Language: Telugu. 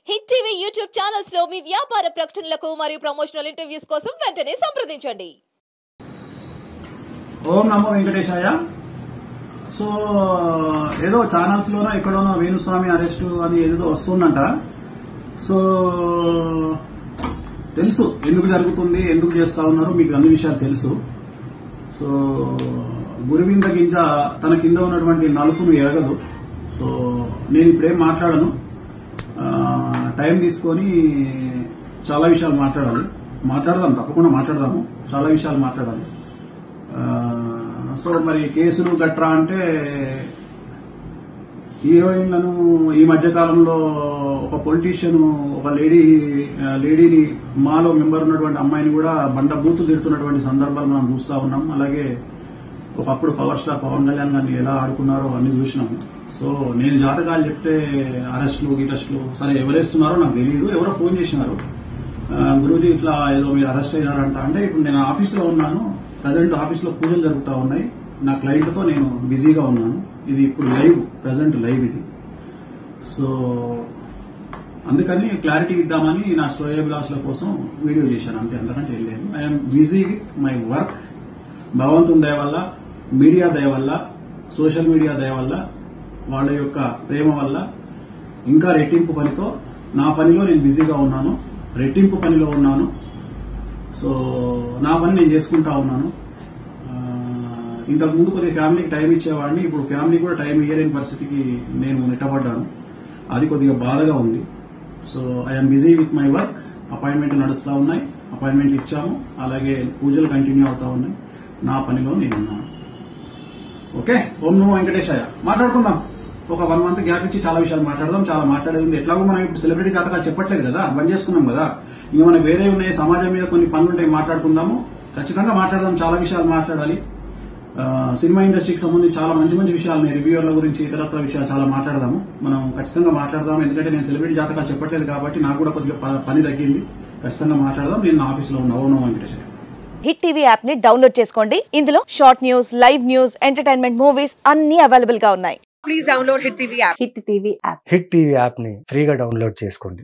హిట్ టీవీ యూట్యూబ్ ఛానల్స్ లో మీ వ్యాపార ప్రకటనలకు మరియు ప్రమోషనల్ ఇంటర్వ్యూస్ కోసం వెంటనే సంప్రదించండి. ఓం నమో వెంకటేశాయ. సో ఏదో ఛానల్స్ లోనో ఎక్కడోనో వేణుస్వామి అరెస్టు అని ఏదో వస్తుందంట. సో తెలుసు ఎందుకు జరుగుతుంది, ఎందుకు చేస్తా ఉన్నారు, మీకు అన్ని విషయాలు తెలుసు. సో గురువింద గింజ తన కింద ఉన్నటువంటి నలుపును ఎరగదు. సో నేను ఇప్పుడేం మాట్లాడను, టైం తీసుకొని చాలా విషయాలు మాట్లాడదాం, తప్పకుండా మాట్లాడదాము, చాలా విషయాలు మాట్లాడాలి. సో మరి కేసులు గట్రా అంటే హీరోయిన్లను ఈ మధ్యకాలంలో ఒక పొలిటీషియన్ ఒక లేడీని మాలో మెంబర్ ఉన్నటువంటి అమ్మాయిని కూడా బండబూతులు తిడుతున్నటువంటి సందర్భాలు మనం చూస్తూ ఉన్నాం. అలాగే ఒకప్పుడు పవర్ స్టార్ పవన్ కళ్యాణ్ గారిని ఎలా ఆడుకున్నారో అన్ని చూసినాము. సో నేను జాతకాలు చెప్తే అరెస్టులు సరే ఎవరేస్తున్నారో నాకు తెలియదు. ఎవరో ఫోన్ చేసినారు, గురూజీ ఇట్లా ఏదో మీరు అరెస్ట్ అయినారంట. అంటే ఇప్పుడు నేను ఆఫీస్లో ఉన్నాను, ప్రజెంట్ ఆఫీస్లో పూజలు జరుగుతూ ఉన్నాయి, నా క్లయింట్తో నేను బిజీగా ఉన్నాను. ఇది ఇప్పుడు ప్రజెంట్ లైవ్ ఇది. సో అందుకని క్లారిటీ ఇద్దామని నా శ్రేయోభిలాషుల కోసం వీడియో చేశాను, అంతే, అంతకంటే వెళ్ళలేదు. I'm busy with my work. భగవంతుని దయ వల్ల, మీడియా దయ వల్ల, సోషల్ మీడియా దయ వల్ల, వాళ్ళ యొక్క ప్రేమ వల్ల ఇంకా రెట్టింపు పనితో నా పనిలో నేను బిజీగా ఉన్నాను, రెట్టింపు పనిలో ఉన్నాను. సో నా పని నేను చేసుకుంటా ఉన్నాను. ఇంతకు ముందు కొద్దిగా ఫ్యామిలీకి టైం ఇచ్చేవాడిని, ఇప్పుడు ఫ్యామిలీ కూడా టైం ఇయ్యలేని పరిస్థితికి నేను నెట్టబడ్డాను. అది కొద్దిగా బాధగా ఉంది. So I'm busy with my work. Appointment నడుస్తూ ఉన్నాయి, అపాయింట్మెంట్ ఇచ్చాము, అలాగే పూజలు కంటిన్యూ అవుతా ఉన్నాయి. నా పనిలో నేను ఉన్నాను. ఓకే, ఓం నమో వెంకటేశాయ. మాట్లాడుకుందాం, ఒక 1 మంత్ గ్యాప్ ఇచ్చి చాలా విషయాలు మాట్లాడదాం. చాలా మాట్లాడేది ఎట్లాగో మనం ఇప్పుడు సెలబ్రిటీ జాతకాలు చెప్పట్లేదు కదా, బంద్ చేసుకున్నాం కదా. ఇంకా మనకు వేరే ఉన్నాయి, సమాజం మీద కొన్ని పనులు ఉంటాయి, మాట్లాడుకుందాము, ఖచ్చితంగా మాట్లాడదాం. చాలా విషయాలు మాట్లాడాలి. సినిమా ఇండస్ట్రీకి సంబంధించి చాలా మంచి మంచి విషయాలు, రివ్యూల గురించి, ఇతరత్ర విషయాలు చాలా మాట్లాడదాము. మనం ఖచ్చితంగా మాట్లాడదాం. ఎందుకంటే నేను సెలబ్రిటీ జాతకాలు చెప్పట్లేదు కాబట్టి నాకు కూడా కొద్దిగా పని తగ్గింది. ఖచ్చితంగా మాట్లాడదాం. నేను నా ఆఫీస్లో ఉన్న ఓం నమో వెంకటేశాయ. హిట్ టీవీ యాప్ ని డౌన్లోడ్ చేసుకోండి. ఇందులో short news, live news, entertainment movies అన్ని అవైలబుల్ గా ఉన్నాయి. Please download Hit TV app. Hit TV app hit TV app ని ఫ్రీగా డౌన్లోడ్ చేసుకోండి.